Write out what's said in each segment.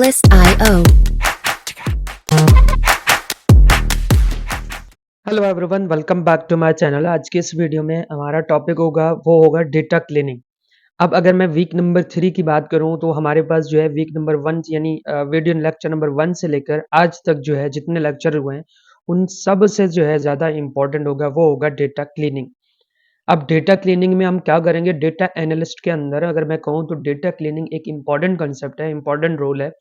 Artlist.io. Hello everyone, welcome back to my channel. आज के इस वीडियो में हमारा टॉपिक होगा डेटा क्लीनिंग। अब अगर मैं वीक नंबर 3 की बात करूं तो हमारे पास जो है वीक नंबर 1 यानी वीडियो लेक्चर नंबर 1 से लेकर आज तक जो है जितने लेक्चर हुए हैं उन सब से जो है ज़्यादा इम्पोर्टेंट होगा डेटा क्लीनिंग। अब डेटा क्लीनिंग में हम क्या करेंगे, डेटा एनालिस्ट के अंदर अगर मैं कहूँ तो डेटा क्लीनिंग एक इम्पॉर्टेंट कंसेप्ट है, इम्पॉर्टेंट रोल है,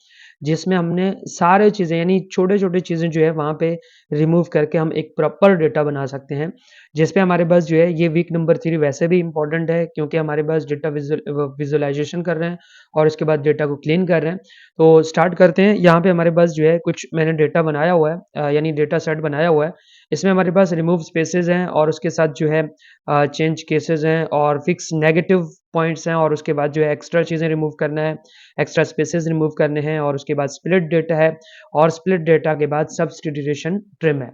जिसमें हमने सारे चीज़ें यानी छोटे-छोटे चीज़ें जो है वहाँ पे रिमूव करके हम एक प्रॉपर डेटा बना सकते हैं। जिस पे हमारे पास जो है ये वीक नंबर 3 वैसे भी इम्पॉर्टेंट है क्योंकि हमारे पास डेटा विजुअलाइज़ेशन कर रहे हैं और उसके बाद डेटा को क्लीन कर रहे हैं। तो स्टार्ट करते हैं। यहाँ पे हमारे पास जो है कुछ मैंने डेटा बनाया हुआ है, यानी डेटा सेट बनाया हुआ है। इसमें हमारे पास रिमूव स्पेसेस हैं और उसके साथ जो है चेंज केसेस हैं और फिक्स नेगेटिव पॉइंट्स हैं और उसके बाद जो है एक्स्ट्रा चीज़ें रिमूव करना है, एक्स्ट्रा स्पेसेस रिमूव करने हैं और उसके बाद स्प्लिट डेटा है और स्प्लिट डेटा के बाद सब्स्टिट्यूशन ट्रिम है।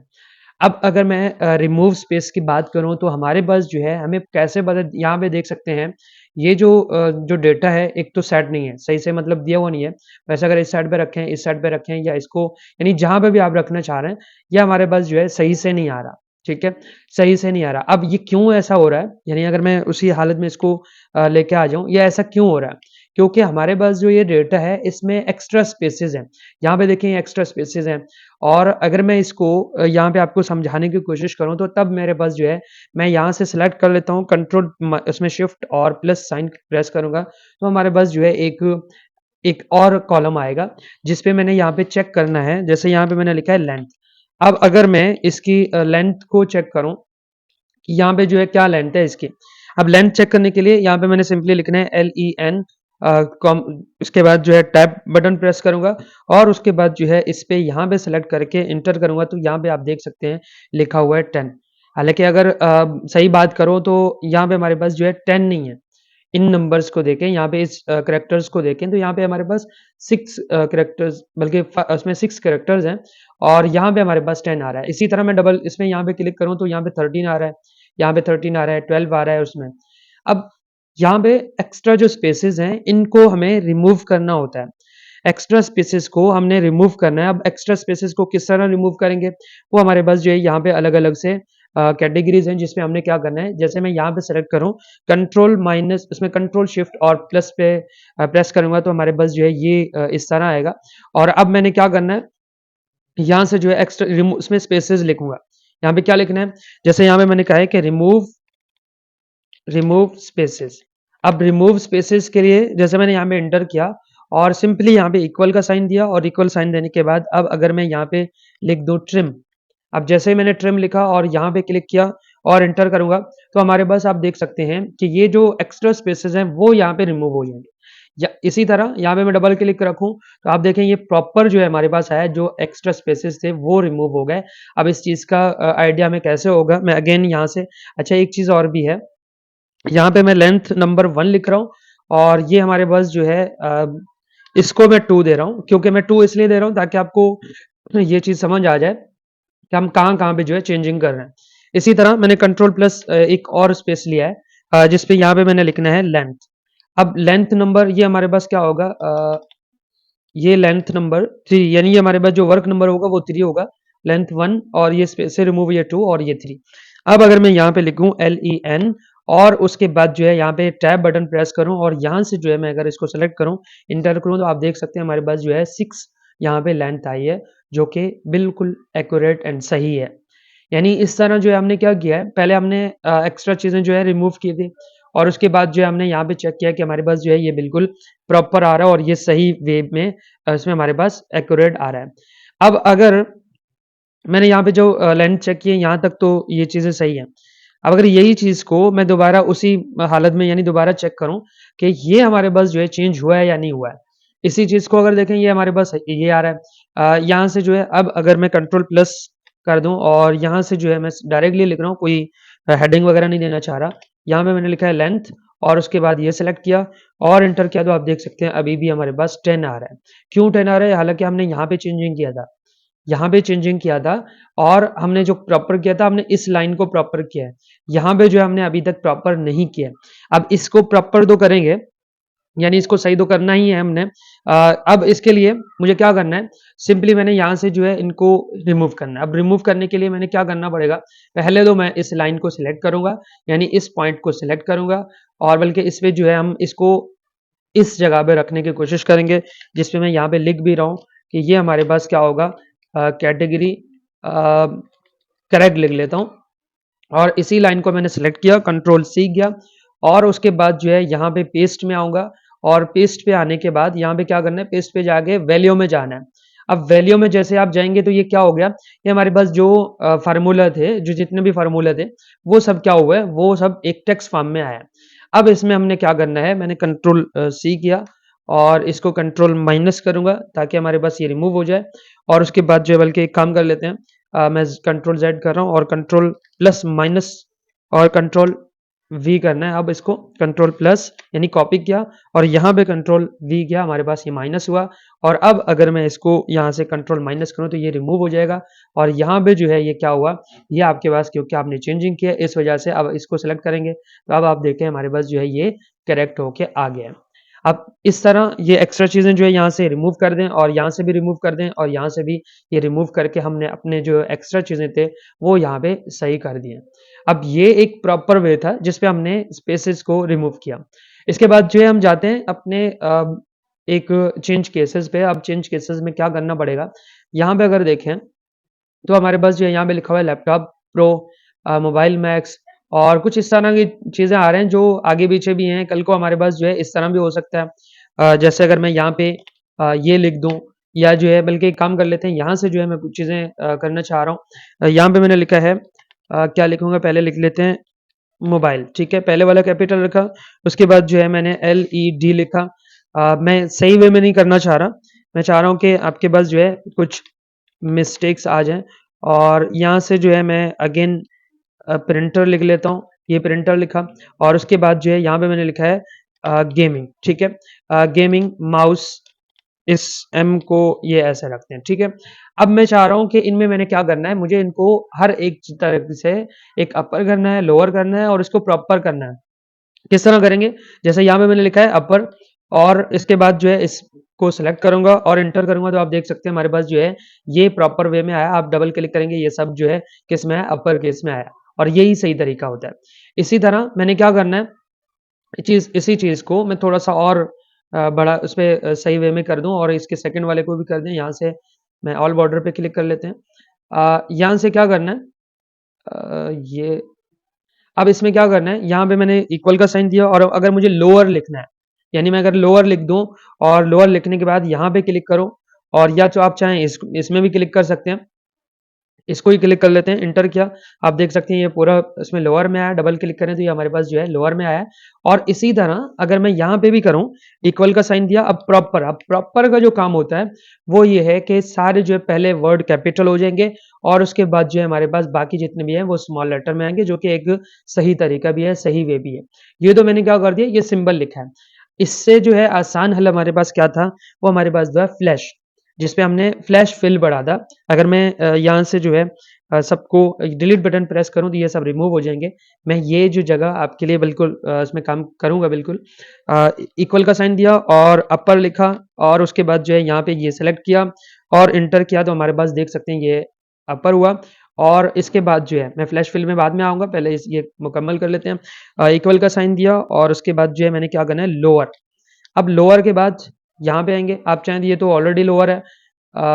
अब अगर मैं रिमूव स्पेस की बात करूँ तो हमारे पास जो है हमें कैसे पता, यहाँ पे देख सकते हैं ये जो डेटा है एक तो सेट नहीं है, सही से मतलब दिया हुआ नहीं है। वैसे अगर इस साइड पे रखें, इस साइड पे रखें या इसको यानी जहाँ पे भी आप रखना चाह रहे हैं, ये हमारे पास जो है सही से नहीं आ रहा, ठीक है? सही से नहीं आ रहा। अब ये क्यों ऐसा हो रहा है? यानी अगर मैं उसी हालत में इसको लेके आ जाऊँ, ये ऐसा क्यों हो रहा है? क्योंकि हमारे पास जो ये डेटा है इसमें एक्स्ट्रा स्पेसेस हैं। यहाँ पे देखिए एक्स्ट्रा स्पेसेस हैं और अगर मैं इसको यहाँ पे आपको समझाने की कोशिश करूँ तो तब मेरे पास जो है मैं यहाँ से सिलेक्ट कर लेता हूँ कंट्रोल उसमें शिफ्ट और प्लस साइन प्रेस करूँगा तो हमारे पास जो है एक एक और कॉलम आएगा जिस पे मैंने यहाँ पे चेक करना है। जैसे यहाँ पे मैंने लिखा है लेंथ। अब अगर मैं इसकी लेंथ को चेक करूँ कि यहाँ पे जो है क्या लेंथ है इसकी। अब लेंथ चेक करने के लिए यहाँ पे मैंने सिंपली लिखना है LEN, उसके बाद जो है टैब बटन प्रेस करूंगा और उसके बाद जो है इस पे यहाँ पे सेलेक्ट करके इंटर करूंगा तो यहाँ पे आप देख सकते हैं लिखा हुआ है 10। हालांकि अगर सही बात करो तो यहाँ पे हमारे पास जो है 10 नहीं है। इन नंबर्स को देखें, यहाँ पे इस करेक्टर्स को देखें तो यहाँ पे हमारे पास 6 करेक्टर्स, बल्कि उसमें 6 करेक्टर्स हैं और यहाँ पे हमारे पास 10 आ रहा है। इसी तरह मैं डबल इसमें यहाँ पे क्लिक करूँ तो यहाँ पे 13 आ रहा है, यहाँ पे 13 आ रहा है, 12 आ रहा है उसमें। अब यहाँ पे एक्स्ट्रा जो स्पेसेस हैं इनको हमें रिमूव करना होता है। एक्स्ट्रा स्पेसेस को हमने रिमूव करना है। अब एक्स्ट्रा स्पेसेस को किस तरह रिमूव करेंगे, वो हमारे पास जो है यहाँ पे अलग-अलग से कैटेगरीज हैं जिसमें हमने क्या करना है। जैसे मैं यहाँ पे सेलेक्ट करूँ कंट्रोल माइनस उसमें कंट्रोल शिफ्ट और प्लस पे प्रेस करूँगा तो हमारे पास जो है ये इस तरह आएगा। और अब मैंने क्या करना है, यहाँ से जो है एक्स्ट्रा रिमूव उसमें स्पेसेस लिखूंगा। यहाँ पे क्या लिखना है, जैसे यहाँ पे मैंने कहा है कि रिमूव रिमूव स्पेसेस। अब रिमूव स्पेसेस के लिए जैसे मैंने यहाँ पे एंटर किया और सिंपली यहाँ पे इक्वल का साइन दिया और इक्वल साइन देने के बाद अब अगर मैं यहाँ पे लिख दूँ ट्रिम। अब जैसे ही मैंने ट्रिम लिखा और यहाँ पे क्लिक किया और एंटर करूंगा तो हमारे पास आप देख सकते हैं कि ये जो एक्स्ट्रा स्पेसेस हैं वो यहाँ पे रिमूव हो जाएंगे। या इसी तरह यहाँ पे मैं डबल क्लिक रखूं तो आप देखें ये प्रॉपर जो है हमारे पास है, जो एक्स्ट्रा स्पेसेस थे वो रिमूव हो गए। अब इस चीज़ का आइडिया में कैसे होगा, मैं अगेन यहाँ से, अच्छा एक चीज़ और भी है, यहाँ पे मैं लेंथ नंबर 1 लिख रहा हूँ और ये हमारे पास जो है इसको मैं 2 दे रहा हूँ क्योंकि मैं 2 इसलिए दे रहा हूँ ताकि आपको ये चीज़ समझ आ जाए कि हम कहाँ-कहाँ पे जो है चेंजिंग कर रहे हैं। इसी तरह मैंने कंट्रोल प्लस एक और स्पेस लिया है, जिस पे यहाँ पे मैंने लिखना है लेंथ। अब लेंथ नंबर ये हमारे पास क्या होगा, ये लेंथ नंबर 3 यानी ये हमारे पास जो वर्क नंबर होगा वो 3 होगा। लेंथ 1 और ये स्पेस से रिमूव ये 2 और ये 3। अब अगर मैं यहाँ पे लिखूँ LEN और उसके बाद जो है यहाँ पे टैब बटन प्रेस करूँ और यहाँ से जो है मैं अगर इसको सेलेक्ट करूँ, इंटर करूँ तो आप देख सकते हैं हमारे पास जो है 6 यहाँ पे लेंथ आई है जो कि बिल्कुल एक्यूरेट एंड सही है। यानी इस तरह जो है हमने क्या किया है, पहले हमने एक्स्ट्रा चीज़ें जो है रिमूव की थी और उसके बाद जो है हमने यहाँ पे चेक किया कि हमारे पास जो है ये बिल्कुल प्रॉपर आ रहा है और ये सही वे में इसमें हमारे पास एक्यूरेट आ रहा है। अब अगर मैंने यहाँ पे जो लेंथ चेक की है यहाँ तक तो ये चीज़ें सही हैं। अब अगर यही चीज़ को मैं दोबारा उसी हालत में यानी दोबारा चेक करूँ कि ये हमारे पास जो है चेंज हुआ है या नहीं हुआ है। इसी चीज़ को अगर देखें ये हमारे पास ये आ रहा है। यहाँ से जो है अब अगर मैं कंट्रोल प्लस कर दूँ और यहाँ से जो है मैं डायरेक्टली लिख रहा हूँ, कोई हेडिंग वगैरह नहीं देना चाह रहा। यहाँ पे मैंने लिखा है लेंथ और उसके बाद ये सेलेक्ट किया और एंटर किया तो आप देख सकते हैं अभी भी हमारे पास 10 आ रहा है। क्यों 10 आ रहा है? हालाँकि हमने यहाँ पे चेंजिंग किया था। यहाँ पे चेंजिंग किया था और हमने जो प्रॉपर किया था हमने इस लाइन को प्रॉपर किया है। यहाँ पे जो है हमने अभी तक प्रॉपर नहीं किया है। अब इसको प्रॉपर तो करेंगे यानी इसको सही तो करना ही है हमने। अब इसके लिए मुझे क्या करना है, सिंपली मैंने यहाँ से जो है इनको रिमूव करना है। अब रिमूव करने के लिए मैंने क्या करना पड़ेगा, पहले तो मैं इस लाइन को सिलेक्ट करूंगा, यानी इस पॉइंट को सिलेक्ट करूंगा, और बल्कि इस पे जो है हम इसको इस जगह पे रखने की कोशिश करेंगे, जिसपे मैं यहाँ पे लिख भी रहा हूँ कि ये हमारे पास क्या होगा, कैटेगरी करेक्ट लिख लेता हूँ। और इसी लाइन को मैंने सेलेक्ट किया, कंट्रोल सी किया, और उसके बाद जो है यहाँ पे पेस्ट में आऊंगा, और पेस्ट पे आने के बाद यहाँ पे क्या करना है, पेस्ट पे जाके वैल्यू में जाना है। अब वैल्यू में जैसे आप जाएंगे तो ये क्या हो गया, ये हमारे पास जो फार्मूला थे, जो जितने भी फार्मूला थे, वो सब क्या हुआ है, वो सब एक टेक्स्ट फॉर्म में आया। अब इसमें हमने क्या करना है, मैंने कंट्रोल सी किया और इसको कंट्रोल माइनस करूंगा ताकि हमारे पास ये रिमूव हो जाए। और उसके बाद जो है बल्कि एक काम कर लेते हैं, मैं कंट्रोल जेड कर रहा हूँ और कंट्रोल प्लस माइनस और कंट्रोल वी करना है। अब इसको कंट्रोल प्लस यानी कॉपी किया और यहाँ पे कंट्रोल वी किया, हमारे पास ये माइनस हुआ। और अब अगर मैं इसको यहाँ से कंट्रोल माइनस करूँ तो ये रिमूव हो जाएगा। और यहाँ पे जो है ये क्या हुआ, ये आपके पास क्योंकि आपने चेंजिंग किया इस वजह से अब इसको सेलेक्ट करेंगे तो अब आप देखें हमारे पास जो है ये करेक्ट होके आ गया है। अब इस तरह ये एक्स्ट्रा चीज़ें जो है यहाँ से रिमूव कर दें और यहाँ से भी रिमूव कर दें और यहाँ से भी ये रिमूव करके हमने अपने जो एक्स्ट्रा चीज़ें थे वो यहाँ पे सही कर दिए। अब ये एक प्रॉपर वे था जिसपे हमने स्पेसेस को रिमूव किया। इसके बाद जो है हम जाते हैं अपने एक चेंज केसेस पे। अब चेंज केसेस में क्या करना पड़ेगा, यहाँ पे अगर देखें तो हमारे पास जो है यहाँ पे लिखा हुआ है लैपटॉप प्रो, मोबाइल मैक्स, और कुछ इस तरह की चीज़ें आ रहे हैं जो आगे पीछे भी हैं। कल को हमारे पास जो है इस तरह भी हो सकता है। जैसे अगर मैं यहाँ पे ये लिख दूँ, या जो है बल्कि एक काम कर लेते हैं, यहाँ से जो है मैं कुछ चीज़ें करना चाह रहा हूँ। यहाँ पे मैंने लिखा है क्या लिखूंगा, पहले लिख लेते हैं मोबाइल, ठीक है, पहले वाला कैपिटल रखा। उसके बाद जो है मैंने LED लिखा। मैं सही वे में नहीं करना चाह रहा, मैं चाह रहा हूँ कि आपके पास जो है कुछ मिस्टेक्स आ जाएँ। और यहाँ से जो है मैं अगेन प्रिंटर लिख लेता हूँ, ये प्रिंटर लिखा। और उसके बाद जो है यहाँ पे मैंने लिखा है गेमिंग, ठीक है, गेमिंग माउस, इस एम को ये ऐसे रखते हैं, ठीक है। अब मैं चाह रहा हूँ कि इनमें मैंने क्या करना है, मुझे इनको हर एक तरह से एक अपर करना है, लोअर करना है और इसको प्रॉपर करना है। किस तरह करेंगे, जैसे यहाँ पे मैंने लिखा है अपर, और इसके बाद जो है इसको सेलेक्ट करूंगा और इंटर करूंगा तो आप देख सकते हैं हमारे पास जो है ये प्रॉपर वे में आया। आप डबल क्लिक करेंगे ये सब जो है किस में है, अपर केस में आया, और यही सही तरीका होता है। इसी तरह मैंने क्या करना है, इसी चीज को मैं थोड़ा सा और बड़ा उस पे सही वे में कर दूं, और इसके सेकंड वाले को भी कर दें। यहाँ से मैं ऑल बॉर्डर पे क्लिक कर लेते हैं। यहाँ से क्या करना है, ये अब इसमें क्या करना है, यहाँ पे मैंने इक्वल का साइन दिया, और अगर मुझे लोअर लिखना है, यानी मैं अगर लोअर लिख दूं और लोअर लिखने के बाद यहाँ पे क्लिक करूं, और या तो आप चाहें इसमें भी क्लिक कर सकते हैं, इसको ही क्लिक कर लेते हैं, इंटर किया, आप देख सकते हैं ये पूरा इसमें लोअर में आया। डबल क्लिक करें तो ये हमारे पास जो है लोअर में आया है। और इसी तरह अगर मैं यहाँ पे भी करूँ, इक्वल का साइन दिया, अब प्रॉपर का जो काम होता है वो ये है कि सारे जो है पहले वर्ड कैपिटल हो जाएंगे और उसके बाद जो है हमारे पास बाकी जितने भी हैं वो स्मॉल लेटर में आएंगे, जो कि एक सही तरीका भी है, सही वे भी है। ये तो मैंने क्या कर दिया, ये सिंबल लिखा है। इससे जो है आसान हल हमारे पास क्या था, वो हमारे पास जो है फ्लैश, जिसपे हमने फ्लैश फिल बढ़ा था। अगर मैं यहाँ से जो है सबको डिलीट बटन प्रेस करूँ तो ये सब रिमूव हो जाएंगे। मैं ये जो जगह आपके लिए बिल्कुल इसमें काम करूँगा बिल्कुल। इक्वल का साइन दिया और अपर लिखा, और उसके बाद जो है यहाँ पे ये सेलेक्ट किया और इंटर किया तो हमारे पास देख सकते हैं ये अपर हुआ। और इसके बाद जो है मैं फ्लैश फिल में बाद में आऊँगा, पहले ये मुकम्मल कर लेते हैं। इक्वल का साइन दिया और उसके बाद जो है मैंने क्या करना है, लोअर। अब लोअर के बाद यहाँ पे आएंगे, आप चाहें तो ये तो ऑलरेडी लोअर है,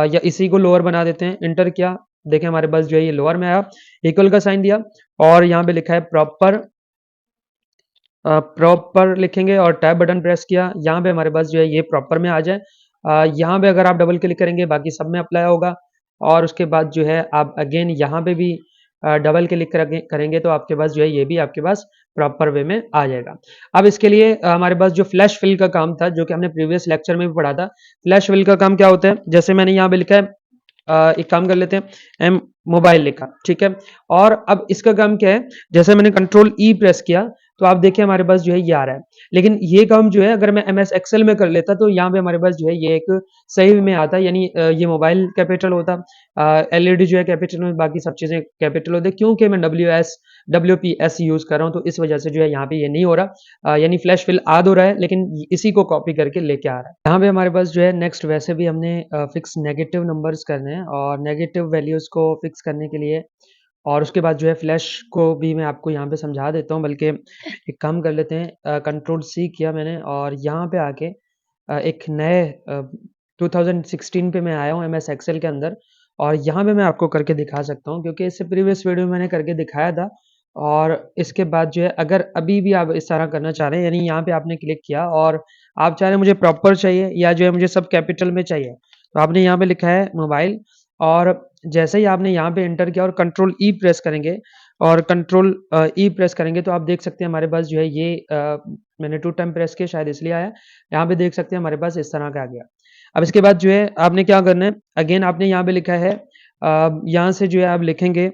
या इसी को लोअर बना देते हैं, इंटर किया, देखें हमारे पास जो है ये लोअर में आया। इक्वल का साइन दिया और यहाँ पे लिखा है प्रॉपर, प्रॉपर लिखेंगे और टैब बटन प्रेस किया, यहाँ पे हमारे पास जो है ये प्रॉपर में आ जाए। यहाँ पे अगर आप डबल क्लिक करेंगे बाकी सब में अप्लाई होगा, और उसके बाद जो है आप अगेन यहाँ पे भी डबल क्लिक करेंगे तो आपके पास जो है ये भी आपके पास प्रॉपर वे में आ जाएगा। अब इसके लिए हमारे पास जो फ्लैश फिल का काम था, जो कि हमने प्रीवियस लेक्चर में भी पढ़ा था, फ्लैश फिल का काम क्या होता है, जैसे मैंने यहाँ पे लिखा है, एक काम कर लेते हैं, एम मोबाइल लिखा, ठीक है। और अब इसका काम क्या है, जैसे मैंने कंट्रोल ई प्रेस किया तो आप देखिए हमारे पास जो है ये आ रहा है। लेकिन ये काम जो है अगर मैं एमएस एक्सेल में कर लेता तो यहाँ पे हमारे पास जो है ये एक सही में आता, यानी ये मोबाइल कैपिटल होता, एलईडी जो है कैपिटल में, बाकी सब चीज़ें कैपिटल होते, क्योंकि मैं डब्ल्यूपीएस यूज़ कर रहा हूँ तो इस वजह से जो है यहाँ पे ये नहीं हो रहा, यानी फ्लैश फिल आद हो रहा है, लेकिन इसी को कॉपी करके लेके आ रहा है। यहाँ पे हमारे पास जो है नेक्स्ट, वैसे भी हमने फिक्स नेगेटिव नंबर्स करने हैं, और नेगेटिव वैल्यूज़ को फिक्स करने के लिए और उसके बाद जो है फ्लैश को भी मैं आपको यहाँ पे समझा देता हूँ, बल्कि एक काम कर लेते हैं, कंट्रोल सी किया मैंने और यहाँ पे आके एक नए 2016 पे मैं आया हूँ एमएस एक्सेल के अंदर, और यहाँ पे मैं आपको करके दिखा सकता हूँ, क्योंकि इससे प्रीवियस वीडियो में मैंने करके दिखाया था। और इसके बाद जो है अगर अभी भी आप इस तरह करना चाह रहे हैं, यानी यहाँ पे आपने क्लिक किया और आप चाह रहे हैं मुझे प्रॉपर चाहिए या जो है मुझे सब कैपिटल में चाहिए, तो आपने यहाँ पे लिखा है मोबाइल, और जैसे ही आपने यहाँ पे एंटर किया और कंट्रोल ई प्रेस करेंगे और कंट्रोल ई प्रेस करेंगे तो आप देख सकते हैं हमारे पास जो है ये मैंने 2 टाइम प्रेस किया, शायद इसलिए आया। यहाँ पे देख सकते हैं हमारे पास इस तरह का आ गया। अब इसके बाद जो है आपने क्या करना है, अगेन आपने यहाँ पे लिखा है, यहाँ से जो है आप लिखेंगे,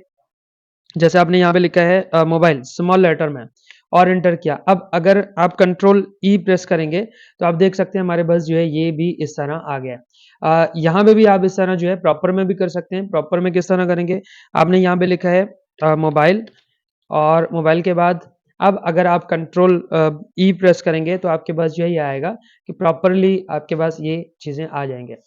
जैसे आपने यहाँ पे लिखा है मोबाइल स्मॉल लेटर में और एंटर किया। अब अगर आप कंट्रोल ई प्रेस करेंगे तो आप देख सकते हैं हमारे पास जो है ये भी इस तरह आ गया। यहाँ पे भी आप इस तरह जो है प्रॉपर में भी कर सकते हैं। प्रॉपर में किस तरह करेंगे, आपने यहाँ पे लिखा है मोबाइल, और मोबाइल के बाद अब अगर आप कंट्रोल ई प्रेस करेंगे तो आपके पास जो है ये आएगा कि प्रॉपरली आपके पास ये चीज़ें आ जाएंगे।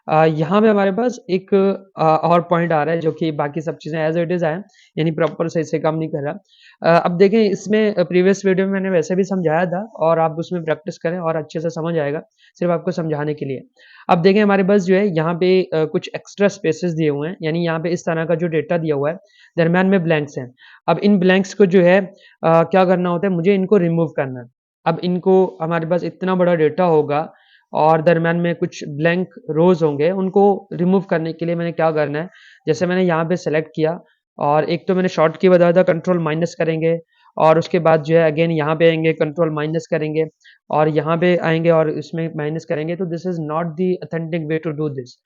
यहाँ पे हमारे पास एक और पॉइंट आ रहा है जो कि बाकी सब चीज़ें एज इट इज़ आए, यानी प्रॉपर सही से काम नहीं कर रहा। अब देखें, इसमें प्रीवियस वीडियो में मैंने वैसे भी समझाया था और आप उसमें प्रैक्टिस करें और अच्छे से समझ आएगा, सिर्फ आपको समझाने के लिए। अब देखें हमारे पास जो है यहाँ पे कुछ एक्स्ट्रा स्पेसेस दिए हुए हैं, यानी यहाँ पे इस तरह का जो डेटा दिया हुआ है, दरम्यान में ब्लैंक्स हैं। अब इन ब्लैंक्स को जो है क्या करना होता है, मुझे इनको रिमूव करना है। अब इनको, हमारे पास इतना बड़ा डेटा होगा और दरम्यान में कुछ ब्लैंक रोज़ होंगे, उनको रिमूव करने के लिए मैंने क्या करना है, जैसे मैंने यहाँ पे सेलेक्ट किया और एक तो मैंने शॉर्ट की बताया था कंट्रोल माइनस करेंगे, और उसके बाद जो है अगेन यहाँ पे आएँगे कंट्रोल माइनस करेंगे और यहाँ पे आएँगे और इसमें माइनस करेंगे, तो this is not the authentic way to do this.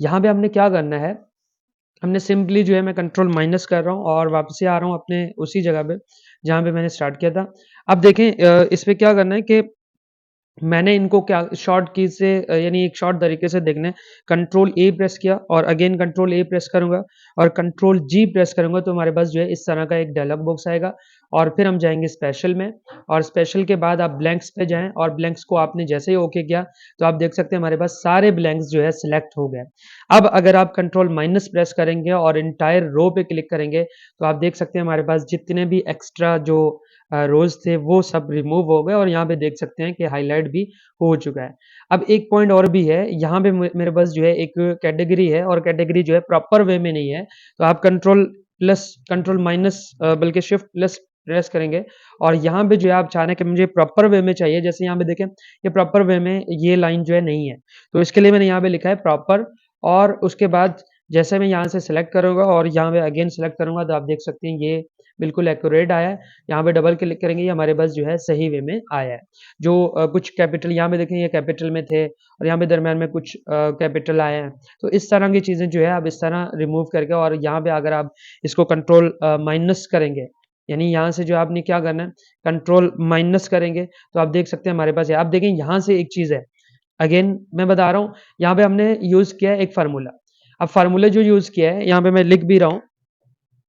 यहाँ पे हमने क्या करना है, हमने सिंपली जो है मैं कंट्रोल माइनस कर रहा हूँ और वापस से आ रहा हूँ अपने उसी जगह पे जहाँ पे मैंने स्टार्ट किया था। अब देखें इस पे क्या करना है कि मैंने इनको क्या शॉर्ट की से यानी एक शॉर्ट तरीके से देखना है, कंट्रोल ए प्रेस किया और अगेन कंट्रोल ए प्रेस करूँगा और कंट्रोल जी प्रेस करूँगा तो हमारे पास जो है इस तरह का एक डायलॉग बॉक्स आएगा, और फिर हम जाएँगे स्पेशल में, और स्पेशल के बाद आप ब्लैंक्स पे जाएँ और ब्लैंक्स को आपने जैसे ही ओके किया तो आप देख सकते हैं हमारे पास सारे ब्लैंक्स जो है सिलेक्ट हो गए। अब अगर आप कंट्रोल माइनस प्रेस करेंगे और एंटायर रो पे क्लिक करेंगे तो आप देख सकते हैं हमारे पास जितने भी एक्स्ट्रा जो रोज़ थे वो सब रिमूव हो गए, और यहाँ पे देख सकते हैं कि हाइलाइट भी हो चुका है। अब एक पॉइंट और भी है, यहाँ पे मेरे पास जो है एक कैटेगरी है और कैटेगरी जो है प्रॉपर वे में नहीं है, तो आप कंट्रोल माइनस बल्कि शिफ्ट प्लस प्रेस करेंगे और यहाँ पे जो है आप चाह रहे हैं कि मुझे प्रॉपर वे में चाहिए, जैसे यहाँ पे देखें ये प्रॉपर वे में ये लाइन जो है नहीं है, तो इसके लिए मैंने यहाँ पे लिखा है प्रॉपर, और उसके बाद जैसे मैं यहाँ से सिलेक्ट करूँगा और यहाँ पे अगेन सिलेक्ट करूँगा तो आप देख सकते हैं ये बिल्कुल एक्यूरेट आया है। यहाँ पे डबल क्लिक करेंगे, ये हमारे पास जो है सही वे में आया है। जो कुछ कैपिटल यहाँ पे देखें ये कैपिटल में थे और यहाँ पे दरम्यान में कुछ कैपिटल आए हैं। तो इस तरह की चीज़ें जो है आप इस तरह रिमूव करके, और यहाँ पे अगर आप इसको कंट्रोल माइनस करेंगे, यानी यहाँ से जो आपने क्या करना है कंट्रोल माइनस करेंगे तो आप देख सकते हैं हमारे पास है। आप देखें यहाँ से एक चीज़ है, अगेन मैं बता रहा हूँ, यहाँ पे हमने यूज़ किया है एक फार्मूला। अब फार्मूला जो यूज़ किया है यहाँ पे मैं लिख भी रहा हूँ,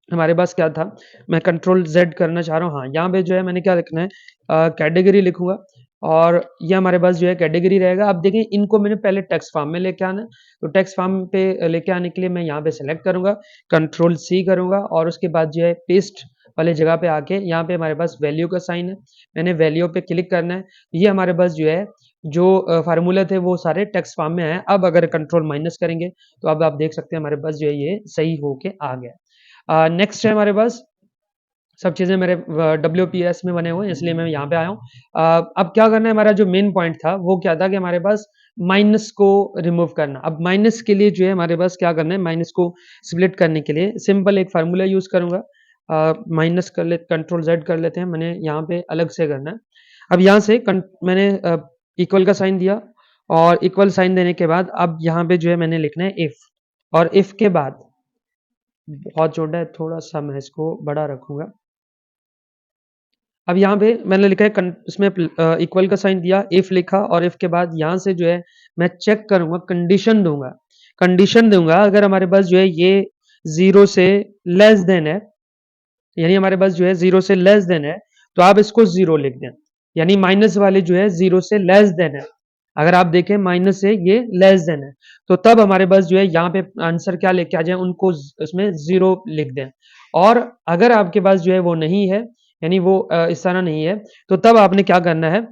हमारे पास क्या था, मैं कंट्रोल ज़ेड करना चाह रहा हूँ। हाँ, यहाँ पे जो है मैंने क्या लिखना है कैटेगरी लिखूँगा और ये हमारे पास जो है कैटेगरी रहेगा। अब देखिए इनको मैंने पहले टेक्स्ट फॉर्म में लेके आना है, तो टेक्स्ट फॉर्म पे लेके आने के लिए मैं यहाँ पे सेलेक्ट करूँगा, कंट्रोल सी करूँगा और उसके बाद जो है पेस्ट वाली जगह पे आके यहाँ पे हमारे पास वैल्यू का साइन है, मैंने वैल्यू पे क्लिक करना है। ये हमारे पास जो है जो फार्मूला थे वो सारे टेक्स्ट फॉर्म में आए। अब अगर कंट्रोल माइनस करेंगे तो अब आप देख सकते हैं हमारे पास जो है ये सही होके आ गया। नेक्स्ट है हमारे पास, सब चीज़ें मेरे डब्ल्यूपीएस में बने हुए हैं इसलिए मैं यहाँ पे आया हूँ। अब क्या करना है, हमारा जो मेन पॉइंट था वो क्या था कि हमारे पास माइनस को रिमूव करना। अब माइनस के लिए जो है हमारे पास क्या करना है, माइनस को स्प्लिट करने के लिए सिंपल एक फार्मूला यूज़ करूँगा। माइनस कर ले कंट्रोल जेड कर लेते हैं, मैंने यहाँ पे अलग से करना है। अब यहाँ से मैंने इक्वल का साइन दिया और इक्वल साइन देने के बाद अब यहाँ पे जो है मैंने लिखना है इफ़, और इफ़ के बाद बहुत छोटा है, थोड़ा-सा मैं इसको बड़ा रखूँगा। अब यहाँ पे मैंने लिखा है इसमें इक्वल का साइन दिया, इफ लिखा और इफ के बाद यहाँ से जो है मैं चेक करूंगा, कंडीशन दूंगा अगर हमारे पास जो है ये 0 से लेस देन है, यानी हमारे पास जो है 0 से लेस देन है, तो आप इसको 0 लिख दें, यानी माइनस वाले जो है 0 से लेस देन है। अगर आप देखें माइनस से ये लेस देन है, तो तब हमारे पास जो है यहाँ पे आंसर क्या लेके आ जाए, उनको इसमें 0 लिख दें। और अगर आपके पास जो है वो नहीं है, यानी वो इस तरह नहीं है, तो तब आपने क्या करना है,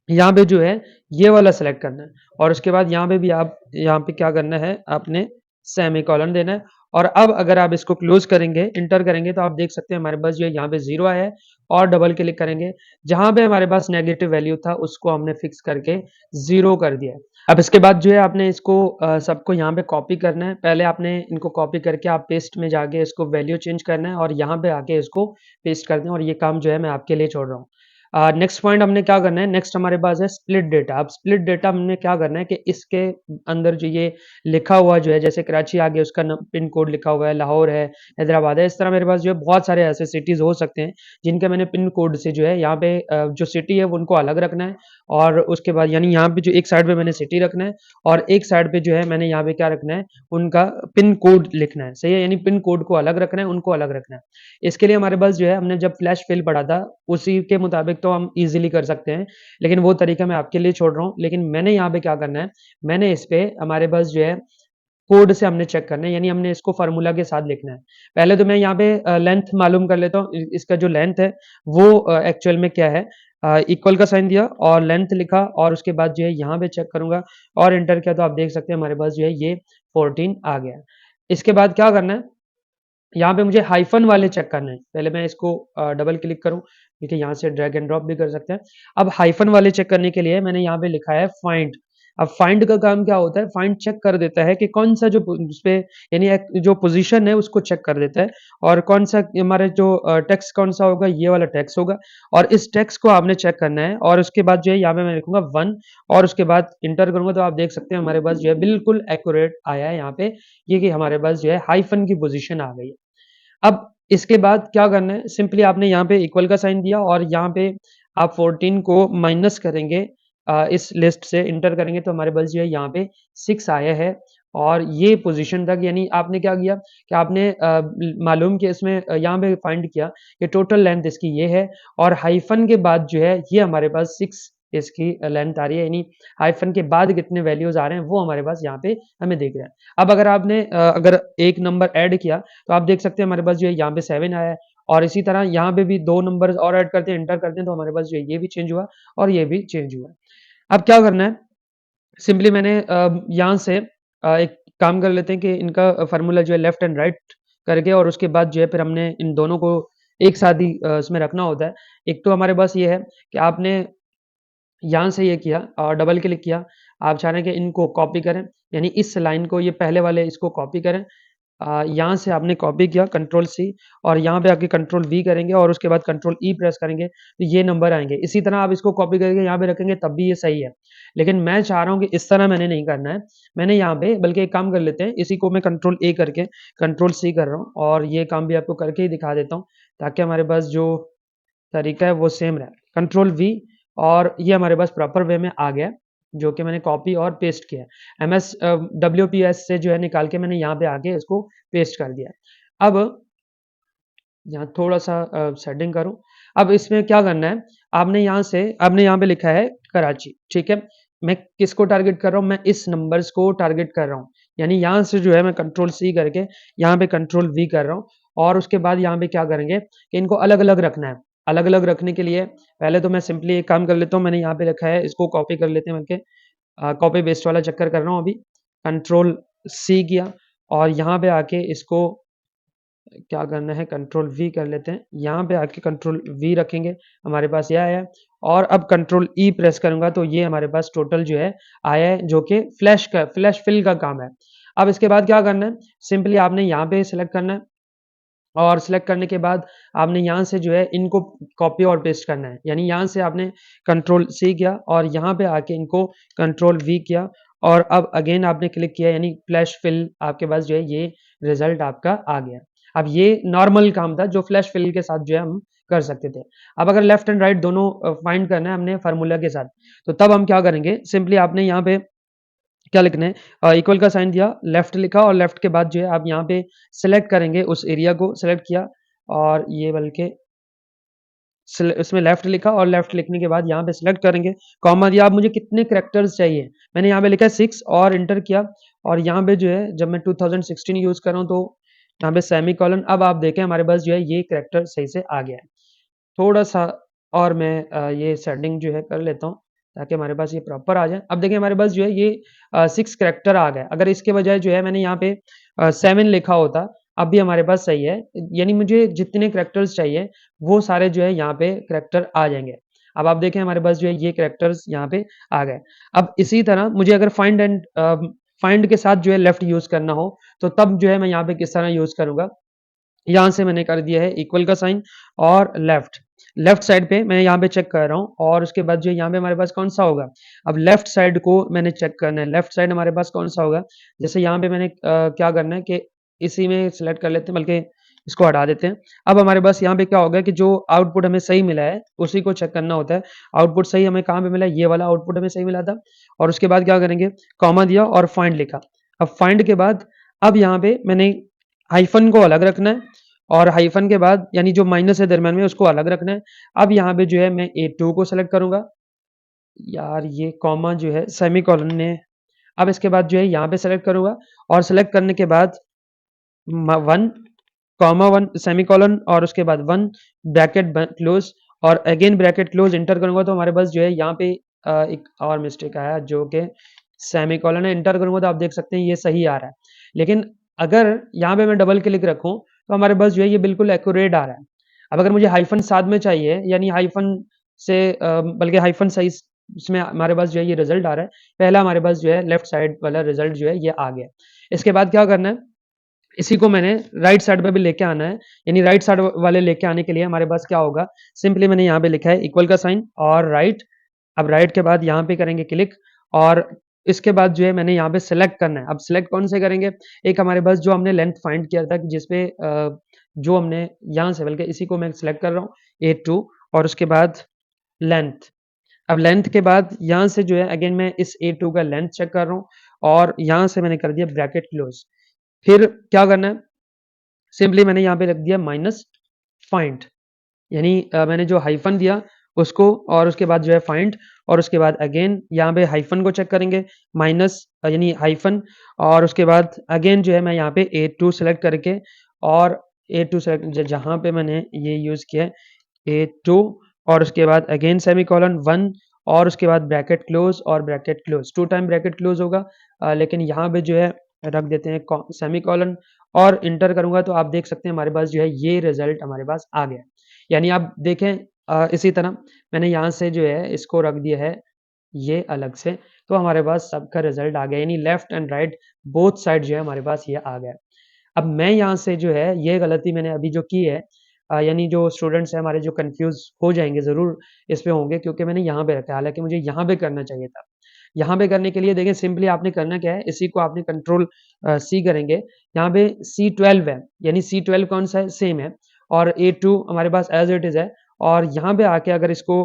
यहाँ पे जो है ये वाला सेलेक्ट करना है और उसके बाद यहाँ पे भी आप यहाँ पे क्या करना है, आपने सेमीकोलन देना है। और अब अगर आप इसको क्लोज करेंगे, इंटर करेंगे, तो आप देख सकते हैं हमारे पास जो है यहाँ पे 0 आया है और डबल क्लिक करेंगे, जहाँ पे हमारे पास नेगेटिव वैल्यू था उसको हमने फिक्स करके 0 कर दिया है। अब इसके बाद जो है आपने इसको सबको यहाँ पे कॉपी करना है। पहले आपने इनको कॉपी करके आप पेस्ट में जाके इसको वैल्यू चेंज करना है और यहाँ पे आके इसको पेस्ट कर दें, और ये काम जो है मैं आपके लिए छोड़ रहा हूँ। नेक्स्ट पॉइंट हमने क्या करना है, नेक्स्ट हमारे पास है स्प्लिट डेटा। अब स्प्लिट डेटा हमने क्या करना है कि इसके अंदर जो ये लिखा हुआ जो है, जैसे कराची आगे उसका पिन कोड लिखा हुआ है, लाहौर है, हैदराबाद है, इस तरह मेरे पास जो है बहुत सारे ऐसे सिटीज हो सकते हैं जिनके मैंने पिन कोड से जो है यहाँ पे जो सिटी है वो उनको अलग रखना है। और उसके बाद यानी यहाँ पे जो एक साइड पे मैंने सिटी रखना है और एक साइड पे जो है मैंने यहाँ पे क्या रखना है, उनका पिन कोड लिखना है, सही है, यानी पिन कोड को अलग रखना है, उनको अलग रखना है। इसके लिए हमारे पास जो है हमने जब फ्लैश फिल पढ़ा था उसी के मुताबिक तो हम इजीली कर सकते हैं, लेकिन वो तरीका मैं आपके लिए छोड़ रहा हूँ। लेकिन मैंने यहाँ पे क्या करना है, मैंने इस पे हमारे पास जो है कोड से हमने चेक करना है, यानी हमने इसको फार्मूला के साथ लिखना है। पहले तो मैं यहाँ पे लेंथ मालूम कर लेता हूँ, इसका जो लेंथ है वो एक्चुअल में क्या है। इक्वल का साइन दिया और लेंथ लिखा और उसके बाद जो है यहाँ पे चेक करूंगा और इंटर किया, तो आप देख सकते हैं हमारे पास जो है ये 14 आ गया। इसके बाद क्या करना है, यहाँ पे मुझे हाइफन वाले चेक करने हैं। पहले मैं इसको डबल क्लिक करूँ, क्योंकि यहाँ से ड्रैग एंड ड्रॉप भी कर सकते हैं। अब हाइफन वाले चेक करने के लिए मैंने यहाँ पे लिखा है फाइंड। अब फाइंड का काम क्या होता है, फाइंड चेक कर देता है कि कौन सा जो उस पे यानी जो पोजीशन है उसको चेक कर देता है, और कौन सा हमारे जो टेक्स्ट कौन सा होगा, ये वाला टेक्स्ट होगा, और इस टेक्स्ट को आपने चेक करना है। और उसके बाद जो है यहाँ पे मैं लिखूंगा 1 और उसके बाद इंटर करूंगा, तो आप देख सकते हैं हमारे पास जो है बिल्कुल एक्यूरेट आया है यहाँ पे, ये कि हमारे पास जो है हाइफन की पोजीशन आ गई है। अब इसके बाद क्या करना है, सिंपली आपने यहाँ पे इक्वल का साइन दिया और यहाँ पे आप 14 को माइनस करेंगे, इस लिस्ट से इंटर करेंगे, तो हमारे पास जो है यहाँ पे 6 आया है। और ये पोजीशन तक यानी आपने क्या किया कि आपने मालूम कि इसमें यहाँ पे फाइंड किया कि टोटल लेंथ इसकी ये है, और हाइफन के बाद जो है ये हमारे पास 6 इसकी लेंथ आ रही है, यानी हाइफन के बाद कितने वैल्यूज आ रहे हैं वो हमारे पास यहाँ पे हमें दिख रहा है। अब अगर आपने अगर एक नंबर ऐड किया, तो आप देख सकते हैं हमारे पास जो है यहाँ पे 7 आया है, और इसी तरह यहाँ पे भी 2 नंबर और ऐड करते हैं, इंटर करते हैं, तो हमारे पास जो है ये भी चेंज हुआ और ये भी चेंज हुआ। अब क्या करना है, सिंपली मैंने यहाँ से एक काम कर लेते हैं कि इनका फार्मूला जो है लेफ्ट एंड राइट करके, और उसके बाद जो है फिर हमने इन दोनों को एक साथ ही इसमें रखना होता है। एक तो हमारे पास ये है कि आपने यहाँ से ये किया और डबल क्लिक किया, आप चाह रहे हैं कि इनको कॉपी करें, यानी इस लाइन को, ये पहले वाले इसको कॉपी करें। यहाँ से आपने कॉपी किया कंट्रोल सी, और यहाँ पे आके कंट्रोल वी करेंगे और उसके बाद कंट्रोल ई प्रेस करेंगे, तो ये नंबर आएंगे। इसी तरह आप इसको कॉपी करके यहाँ पे रखेंगे तब भी ये सही है, लेकिन मैं चाह रहा हूँ कि इस तरह मैंने नहीं करना है। मैंने यहाँ पे बल्कि एक काम कर लेते हैं, इसी को मैं कंट्रोल ए करके कंट्रोल सी कर रहा हूँ, और ये काम भी आपको करके ही दिखा देता हूँ ताकि हमारे पास जो तरीका है वो सेम रहे। कंट्रोल वी, और ये हमारे पास प्रॉपर वे में आ गया, जो कि मैंने कॉपी और पेस्ट किया है। एमएस डब्ल्यूपीएस से जो है निकाल के मैंने यहाँ पे आके इसको पेस्ट कर दिया है। अब यहाँ थोड़ा सा सेटिंग करूँ। अब इसमें क्या करना है, आपने यहाँ पे लिखा है कराची, ठीक है। मैं किसको टारगेट कर रहा हूँ, मैं इस नंबर्स को टारगेट कर रहा हूँ, यानी यहाँ से जो है मैं कंट्रोल सी करके यहाँ पे कंट्रोल वी कर रहा हूँ, और उसके बाद यहाँ पे क्या करेंगे कि इनको अलग अलग रखना है। अलग अलग रखने के लिए पहले तो मैं सिंपली एक काम कर लेता हूँ, मैंने यहाँ पे रखा है, इसको कॉपी कर लेते हैं, बल्कि कॉपी पेस्ट वाला चक्कर कर रहा हूँ अभी। कंट्रोल सी किया और यहाँ पे आके इसको क्या करना है, कंट्रोल वी कर लेते हैं, यहाँ पे आके कंट्रोल वी रखेंगे, हमारे पास ये आया है। और अब कंट्रोल ई प्रेस करूंगा तो ये हमारे पास टोटल जो है आया है, जो कि फ्लैश फिल का काम है। अब इसके बाद क्या करना है, सिंपली आपने यहाँ पे सिलेक्ट करना है, और सिलेक्ट करने के बाद आपने यहाँ से जो है इनको कॉपी और पेस्ट करना है, यानी यहाँ से आपने कंट्रोल सी किया और यहाँ पे आके इनको कंट्रोल वी किया, और अब अगेन आपने क्लिक किया, यानी फ्लैश फिल आपके पास जो है ये रिजल्ट आपका आ गया। अब ये नॉर्मल काम था जो फ्लैश फिल के साथ जो है हम कर सकते थे। अब अगर लेफ्ट एंड राइट दोनों फाइंड करना है हमने फार्मूला के साथ, तो तब हम क्या करेंगे, सिंपली आपने यहाँ पे क्या लिखना है, इक्वल का साइन दिया, लेफ्ट लिखा और लेफ्ट के बाद जो है आप यहाँ पे सिलेक्ट करेंगे, उस एरिया को सिलेक्ट किया और ये बल्कि इसमें लेफ्ट लिखा और लेफ्ट लिखने के बाद यहाँ पे सिलेक्ट करेंगे, कॉमा दिया। अब मुझे कितने कैरेक्टर्स चाहिए, मैंने यहाँ पे लिखा है 6 और इंटर किया और यहाँ पे जो है जब मैं 2016 यूज कर रहा हूँ तो यहाँ पे सेमी कॉलन। अब आप देखें हमारे पास जो है ये कैरेक्टर सही से आ गया है। थोड़ा सा और मैं ये सेटिंग जो है कर लेता हूँ ताकि हमारे पास ये प्रॉपर आ जाए। अब देखिए हमारे पास जो है ये 6 कैरेक्टर आ गए। अगर इसके बजाय जो है मैंने यहाँ पे 7 लिखा होता, अब भी हमारे पास सही है। यानी मुझे जितने कैरेक्टर्स चाहिए वो सारे जो है यहाँ पे कैरेक्टर आ जाएँगे। अब आप देखें हमारे पास जो है ये कैरेक्टर्स यहाँ पे आ गए। अब इसी तरह मुझे अगर फाइंड के साथ जो है लेफ्ट यूज़ करना हो, तो तब जो है मैं यहाँ पे किस तरह यूज़ करूँगा। यहाँ से मैंने कर दिया है इक्वल का साइन और लेफ्ट साइड पे मैं यहाँ पे चेक कर रहा हूँ और उसके बाद जो यहाँ पे हमारे पास कौन सा होगा। अब लेफ्ट साइड को मैंने चेक करना है, लेफ्ट साइड हमारे पास कौन सा होगा। जैसे यहाँ पे मैंने क्या करना है कि इसी में सिलेक्ट कर लेते हैं, बल्कि इसको हटा देते हैं। अब हमारे पास यहाँ पे क्या होगा कि जो आउटपुट हमें सही मिला है उसी को चेक करना होता है। आउटपुट सही हमें कहाँ पे मिला है, ये वाला आउटपुट हमें सही मिला था। और उसके बाद क्या करेंगे, कॉमा दिया और फाइंड लिखा। अब फाइंड के बाद अब यहाँ पे मैंने हाइफन को अलग रखना है और हाइफन के बाद यानी जो माइनस है दरम्यान में उसको अलग रखना है। अब यहाँ पे जो है मैं A2 को सेलेक्ट करूंगा। यार ये कॉमा जो है सेमीकोलन ने, अब इसके बाद जो है यहाँ पे सेलेक्ट करूंगा और सेलेक्ट करने के बाद 1 सेमीकोलन और उसके बाद 1 ब्रैकेट क्लोज और अगेन ब्रैकेट क्लोज इंटर करूंगा तो हमारे पास जो है यहाँ पे एक और मिस्टेक आया जो कि सेमीकोलन है। इंटर करूंगा तो आप देख सकते हैं ये सही आ रहा है, लेकिन अगर यहाँ पे मैं डबल क्लिक रखूं तो हमारे पास जो है ये बिल्कुल एक्यूरेट आ रहा है। अब अगर मुझे हाइफन साथ में चाहिए यानी हाइफन से बल्कि हाइफन सही इसमें हमारे पास जो है ये रिजल्ट आ रहा है। पहला हमारे पास जो है लेफ्ट साइड वाला रिजल्ट जो है ये आ गया। इसके बाद क्या करना है, इसी को मैंने राइट साइड पे भी लेके आना है। यानी राइट साइड वाले लेके आने के लिए हमारे पास क्या होगा, सिंपली मैंने यहाँ पे लिखा है इक्वल का साइन और राइट। अब राइट के बाद यहाँ पे करेंगे क्लिक और इसके बाद जो है मैंने यहाँ पे सिलेक्ट करना है। अब सिलेक्ट कौन से करेंगे, एक हमारे पास जो हमने लेंथ फाइंड किया था जिसपे जो हमने यहाँ से बल्कि इसी को मैं सिलेक्ट कर रहा हूँ A2 और उसके बाद लेंथ। अब लेंथ के बाद यहाँ से जो है अगेन मैं इस A2 का लेंथ चेक कर रहा हूँ और यहाँ से मैंने कर दिया ब्रैकेट क्लोज। फिर क्या करना है, सिंपली मैंने यहाँ पे रख दिया माइनस फाइंड। यानी मैंने जो हाइफन दिया उसको और उसके बाद जो है फाइंड और उसके बाद अगेन यहाँ पे हाइफन को चेक करेंगे माइनस यानी हाइफन और उसके बाद अगेन जो है मैं यहाँ पे A2 सेलेक्ट करके और A2 सेलेक्ट जहाँ पे मैंने ये यूज़ किया है A2 और उसके बाद अगेन सेमीकोलन 1 और उसके बाद ब्रैकेट क्लोज और bracket close 2 time bracket close होगा, लेकिन यहाँ पे जो है रख देते हैं सेमीकोलन और इंटर करूंगा तो आप देख सकते हैं हमारे पास जो है ये रिजल्ट हमारे पास आ गया। यानी आप देखें इसी तरह मैंने यहाँ से जो है इसको रख दिया है ये अलग से, तो हमारे पास सबका रिजल्ट आ गया। यानी left and right both side जो है हमारे पास ये आ गया। अब मैं यहाँ से जो है ये गलती मैंने अभी जो की है, यानी जो स्टूडेंट्स हैं हमारे जो कंफ्यूज हो जाएंगे ज़रूर इस पे होंगे क्योंकि मैंने यहाँ पे रखा है, हालांकि मुझे यहाँ पे करना चाहिए था। यहाँ पे करने के लिए देखिए सिंपली आपने करना क्या है, इसी को आपने कंट्रोल C करेंगे। यहाँ पे C12 है यानी C12 कौन सा है, सेम है और A2 हमारे पास एज इट इज़ है और यहाँ पे आके अगर इसको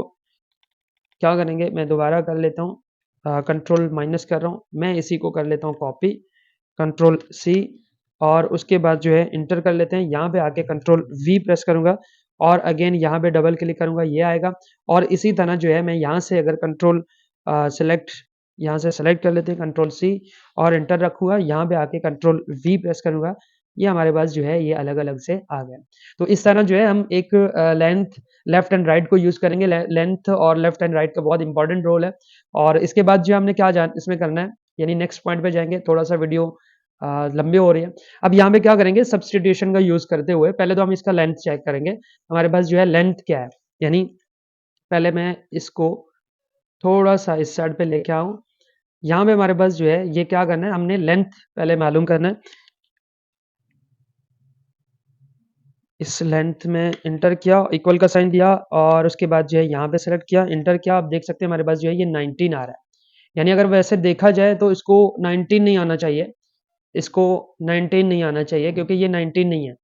क्या करेंगे, मैं दोबारा कर लेता हूँ, कंट्रोल माइनस कर रहा हूँ, मैं इसी को कर लेता हूँ कॉपी, कंट्रोल C और उसके बाद जो है इंटर कर लेते हैं। यहाँ पे आके कंट्रोल V प्रेस करूँगा और अगेन यहाँ पे डबल क्लिक करूँगा, ये आएगा। और इसी तरह जो है मैं यहाँ से अगर कंट्रोल सेलेक्ट यहाँ से सेलेक्ट कर लेते हैं कंट्रोल C और इंटर रखूँगा, यहाँ पे आके कंट्रोल V प्रेस करूँगा, ये हमारे पास जो है ये अलग-अलग से आ गया। तो इस तरह जो है हम एक लेफ्ट एंड राइट को यूज़ करेंगे। लेंथ और लेफ्ट एंड राइट का बहुत इंपॉर्टेंट रोल है। और इसके बाद जो हमने क्या जान इसमें करना है, यानी नेक्स्ट पॉइंट पे जाएँगे, थोड़ा-सा वीडियो लंबी हो रही है। अब यहाँ पे क्या करेंगे, सब्स्टिट्यूशन का यूज़ करते हुए पहले तो हम इसका लेंथ चेक करेंगे। हमारे पास जो है लेंथ क्या है, यानी पहले मैं इसको थोड़ा-सा इस साइड पे लेके आऊँ। यहाँ पे हमारे पास जो है ये क्या करना है, हमने लेंथ पहले मालूम करना है। इस लेंथ में इंटर किया, इक्वल का साइन दिया और उसके बाद जो है यहाँ पे सेलेक्ट किया, इंटर किया। आप देख सकते हैं हमारे पास जो है ये 19 आ रहा है। यानी अगर वैसे देखा जाए तो इसको 19 नहीं आना चाहिए, इसको 19 नहीं आना चाहिए क्योंकि ये 19 नहीं है।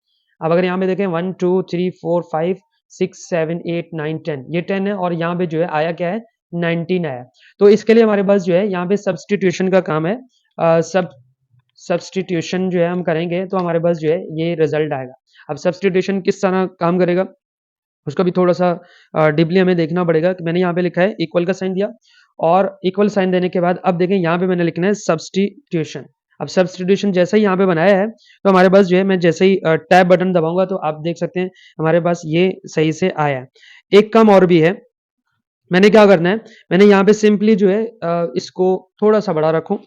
अब अगर यहाँ पे देखें 1 2 3 4 5 6 7 8 9 10 ये 10 है और यहाँ पे जो है आया क्या है 19 आया। तो इसके लिए हमारे पास जो है यहाँ पे सब्स्टिट्यूशन का काम है। सब्स्टिट्यूशन जो है हम करेंगे तो हमारे पास जो है ये रिजल्ट आएगा। अब सब्स्टिट्यूशन किस तरह काम करेगा उसका भी थोड़ा-सा डीपली हमें देखना पड़ेगा कि मैंने यहाँ पे लिखा है इक्वल का साइन दिया और इक्वल साइन देने के बाद अब देखें यहाँ पे मैंने लिखना है सब्स्टिट्यूशन। अब सब्स्टिट्यूशन जैसे ही यहाँ पे बनाया है तो हमारे पास जो है मैं जैसे ही टैब बटन दबाऊँगा तो आप देख सकते हैं हमारे पास ये सही से आया है। एक काम और भी है, मैंने क्या करना है, मैंने यहाँ पे सिंपली जो है इसको थोड़ा-सा बड़ा रखूँ,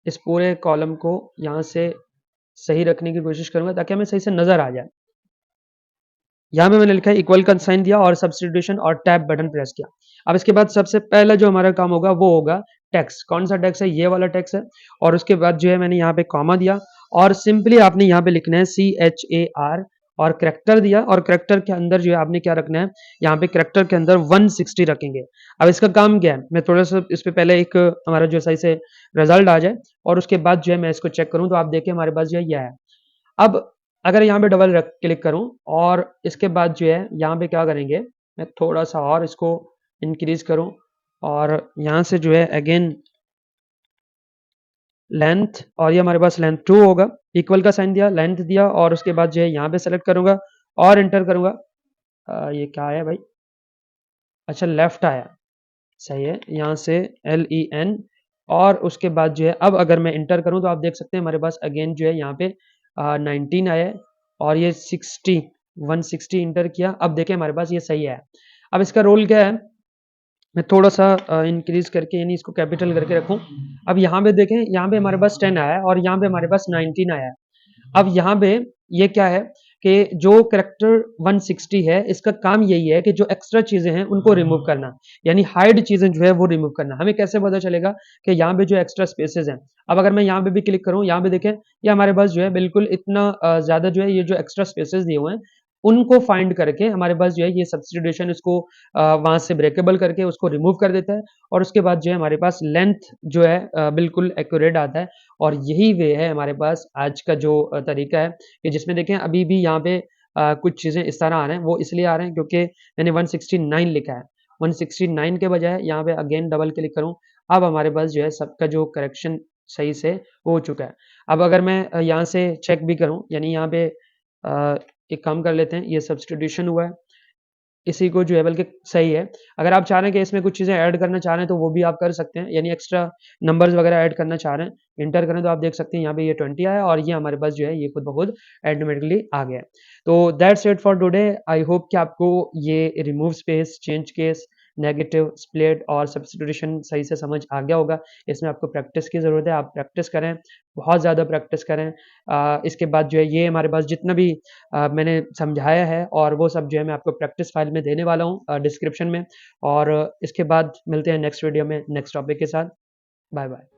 इस पूरे कॉलम को यहाँ से सही रखने की कोशिश करूँगा ताकि हमें सही से नज़र आ जाए। यहाँ पे मैंने लिखा है इक्वल का साइन दिया और सब्स्टिट्यूशन और टैब बटन प्रेस किया। अब इसके बाद सबसे पहला जो हमारा काम होगा वो होगा टेक्स्ट। कौन सा टेक्स्ट है? ये वाला टेक्स्ट है और उसके बाद जो है मैंने यहाँ पे कॉमा दिया और सिंपली आपने यहाँ पे लिखना है CHAR और करैक्टर दिया और करैक्टर के अंदर जो है आपने क्या रखना है, यहाँ पे करैक्टर के अंदर 160 रखेंगे। अब इसका काम क्या है? मैं थोड़ा-सा इस पे पहले एक हमारा जो सही से रिजल्ट आ जाए और उसके बाद जो है मैं इसको चेक करूँ तो आप देखिए हमारे पास जो है ये आया। अब अगर यहाँ पे डबल क्लिक करूँ और इसके बाद जो है यहाँ पे क्या करेंगे, मैं थोड़ा-सा और इसको इंक्रीज़ करूँ और यहाँ से जो है अगेन लेंथ और ये हमारे पास लेंथ 2 होगा। इक्वल का साइन दिया, लेंथ दिया और उसके बाद जो है यहाँ पे सेलेक्ट करूँगा और एंटर करूँगा। ये क्या आया भाई? अच्छा लेफ्ट आया, सही है। यहाँ से LEN और उसके बाद जो है अब अगर मैं एंटर करूँ तो आप देख सकते हैं हमारे पास अगेन जो है यहाँ पे 19 आया है और ये 160 एंटर किया। अब देखें हमारे पास ये सही है। अब इसका रोल क्या है? मैं थोड़ा-सा इंक्रीज़ करके यानी इसको कैपिटल करके रखूँ। अब यहाँ पे देखें, यहाँ पे हमारे पास 10 आया है और यहाँ पे हमारे पास 19 आया है। अब यहाँ पे ये क्या है कि जो करैक्टर 160 है, इसका काम यही है कि जो एक्स्ट्रा चीज़ें हैं, उनको रिमूव करना। यानी हाइड चीज़ें जो है वो रिमूव करना। हमें कैसे पता चलेगा कि यहाँ पे जो एक्स्ट्रा स्पेसेस हैं। अब अगर मैं यहाँ पे भी क्लिक करूँ, यहाँ पे देखें, ये हमारे पास जो है बिल्कुल इतना ज़्यादा जो है ये जो एक्स्ट्रा स्पेसेस दिए हुए हैं, उनको फाइंड करके हमारे पास जो है ये सब्स्टिट्यूशन इसको वहाँ से ब्रेकेबल करके उसको रिमूव कर देता है और उसके बाद जो है हमारे पास लेंथ जो है बिल्कुल एक्यूरेट आता है और यही वे है हमारे पास आज का जो तरीका है कि जिसमें देखें अभी भी यहाँ पे कुछ चीज़ें इस तरह आ रहे हैं, वो इसलिए आ रहे हैं क्योंकि मैंने 169 लिखा है। 169 के बजाय यहाँ पे अगेन डबल क्लिक करूँ, अब हमारे पास जो है सबका जो करेक्शन सही से हो चुका है। अब अगर मैं यहाँ से चेक भी करूँ यानी यहाँ पे एक काम कर लेते हैं, ये सब्स्टिट्यूशन हुआ है। इसी को जो है बल्कि सही है। अगर आप चाह रहे हैं कि इसमें कुछ चीज़ें ऐड करना चाह रहे हैं तो वो भी आप कर सकते हैं। यानी एक्स्ट्रा नंबर्स वगैरह ऐड करना चाह रहे हैं, एंटर करें तो आप देख सकते हैं यहाँ पे ये 20 आया और ये हमारे पास जो है ये खुद ब खुद ऑटोमेटिकली आ गया है। तो that's it for today. I hope कि आपको ये remove space, change case, negative, split और सब्स्टिट्यूशन सही से समझ आ गया होगा। इसमें आपको प्रैक्टिस की ज़रूरत है, आप प्रैक्टिस करें, बहुत ज़्यादा प्रैक्टिस करें। इसके बाद जो है ये हमारे पास जितना भी मैंने समझाया है और वो सब जो है मैं आपको प्रैक्टिस फाइल में देने वाला हूँ डिस्क्रिप्शन में और इसके बाद मिलते हैं नेक्स्ट वीडियो में नेक्स्ट टॉपिक के साथ। Bye bye.